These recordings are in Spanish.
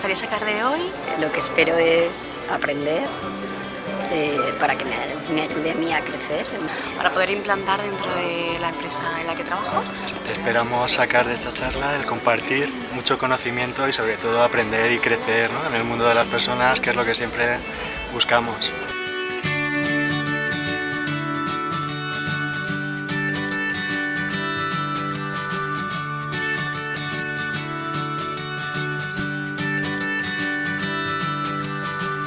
gustaría sacar de hoy? Lo que espero es aprender para que me ayude a mí a crecer. Para poder implantar dentro de la empresa en la que trabajo. Esperamos sacar de esta charla el compartir mucho conocimiento y sobre todo aprender y crecer, ¿no?, en el mundo de las personas, que es lo que siempre buscamos.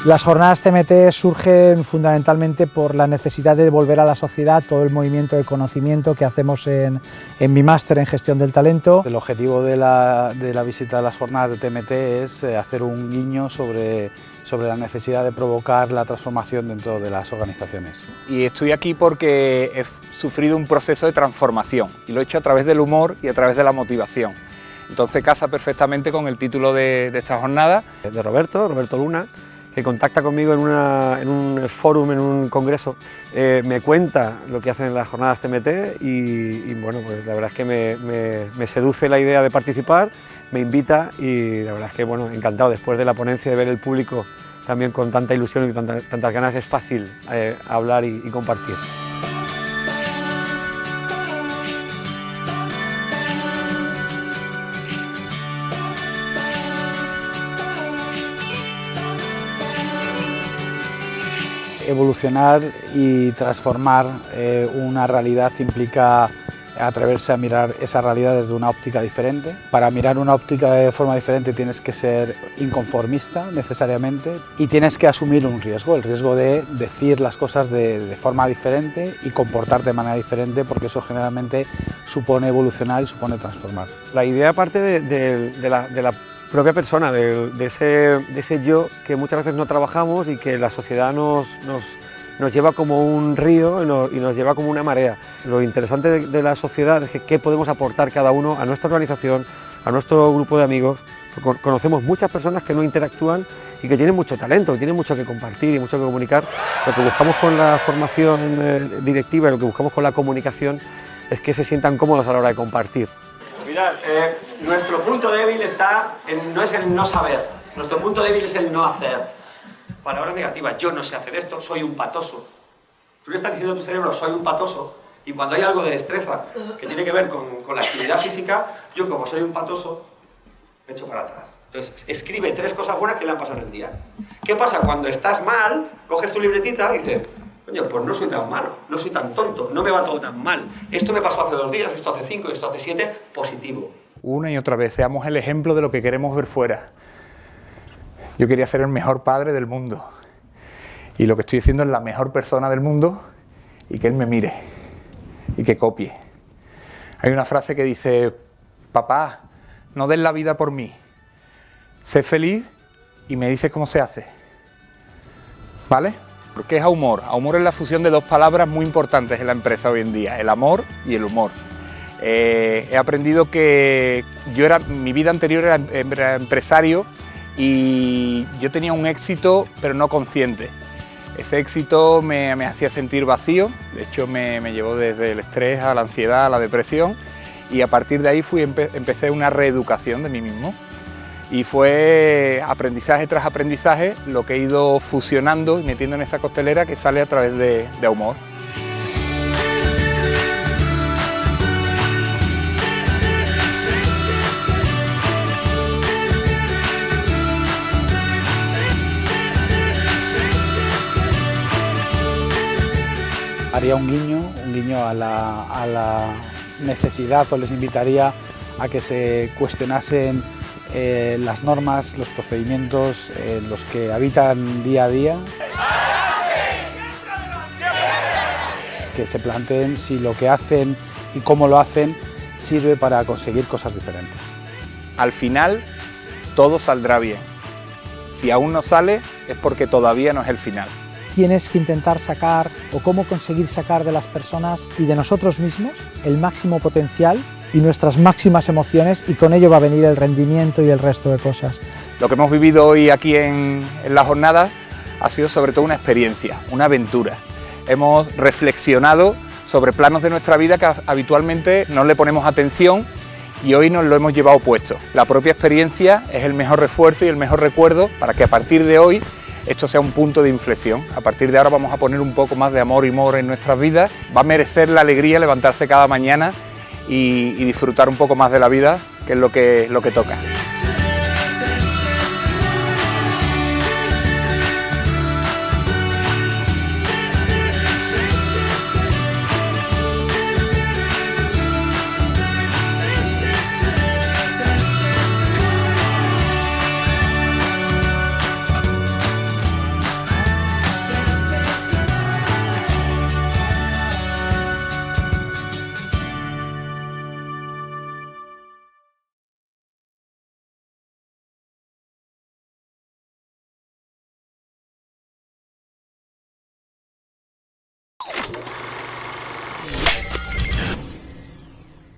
Las jornadas TMT surgen fundamentalmente por la necesidad de devolver a la sociedad todo el movimiento de conocimiento que hacemos en mi máster en gestión del talento. El objetivo de la visita a las jornadas de TMT es hacer un guiño sobre la necesidad de provocar la transformación dentro de las organizaciones. Y estoy aquí porque he sufrido un proceso de transformación y lo he hecho a través del humor y a través de la motivación. Entonces casa perfectamente con el título de esta jornada. De Roberto Luna, que contacta conmigo en un fórum, en un congreso, me cuenta lo que hacen en las jornadas TMT y bueno, pues la verdad es que me seduce la idea de participar, me invita y la verdad es que bueno, encantado después de la ponencia de ver el público también con tanta ilusión y tantas ganas, es fácil hablar y compartir. Evolucionar y transformar una realidad implica atreverse a mirar esa realidad desde una óptica diferente. Para mirar una óptica de forma diferente tienes que ser inconformista necesariamente y tienes que asumir un riesgo, el riesgo de decir las cosas de forma diferente y comportarte de manera diferente, porque eso generalmente supone evolucionar y supone transformar. La idea parte de la propia persona, de ese yo que muchas veces no trabajamos y que la sociedad nos lleva como un río y nos lleva como una marea. Lo interesante de la sociedad es que qué podemos aportar cada uno a nuestra organización, a nuestro grupo de amigos. Conocemos muchas personas que no interactúan y que tienen mucho talento, tienen mucho que compartir y mucho que comunicar. Lo que buscamos con la formación directiva y lo que buscamos con la comunicación es que se sientan cómodos a la hora de compartir. Mirad, nuestro punto débil no es el no saber, nuestro punto débil es el no hacer. Palabras negativas, yo no sé hacer esto, soy un patoso. Tú le estás diciendo a tu cerebro, soy un patoso, y cuando hay algo de destreza que tiene que ver con la actividad física, yo como soy un patoso, me echo para atrás. Entonces, escribe 3 cosas buenas que le han pasado en el día. ¿Qué pasa? Cuando estás mal, coges tu libretita y dices, coño, pues no soy tan malo, no soy tan tonto, no me va todo tan mal. Esto me pasó hace 2 días, esto hace 5, esto hace 7, positivo. Una y otra vez, seamos el ejemplo de lo que queremos ver fuera. Yo quería ser el mejor padre del mundo y lo que estoy diciendo es la mejor persona del mundo y que él me mire y que copie. Hay una frase que dice, papá, no des la vida por mí, sé feliz y me dices cómo se hace, ¿vale? Porque es humor. Humor es la fusión de 2 palabras muy importantes en la empresa hoy en día, el amor y el humor. He aprendido que mi vida anterior era empresario y yo tenía un éxito pero no consciente. Ese éxito me hacía sentir vacío, de hecho me llevó desde el estrés a la ansiedad, a la depresión, y a partir de ahí empecé una reeducación de mí mismo. Y fue aprendizaje tras aprendizaje lo que he ido fusionando y metiendo en esa costelera que sale a través de humor. Haría un guiño a la necesidad, o les invitaría a que se cuestionasen las normas, los procedimientos, los que habitan día a día, que se planteen si lo que hacen y cómo lo hacen sirve para conseguir cosas diferentes. Al final todo saldrá bien. Si aún no sale es porque todavía no es el final. Tienes que intentar sacar o cómo conseguir sacar de las personas y de nosotros mismos el máximo potencial y nuestras máximas emociones, y con ello va a venir el rendimiento y el resto de cosas. Lo que hemos vivido hoy aquí en la jornada ha sido sobre todo una experiencia, una aventura. Hemos reflexionado sobre planos de nuestra vida que habitualmente no le ponemos atención y hoy nos lo hemos llevado puesto. La propia experiencia es el mejor refuerzo y el mejor recuerdo para que a partir de hoy esto sea un punto de inflexión. A partir de ahora vamos a poner un poco más de amor y humor en nuestras vidas. Va a merecer la alegría levantarse cada mañana y disfrutar un poco más de la vida, que es lo que toca.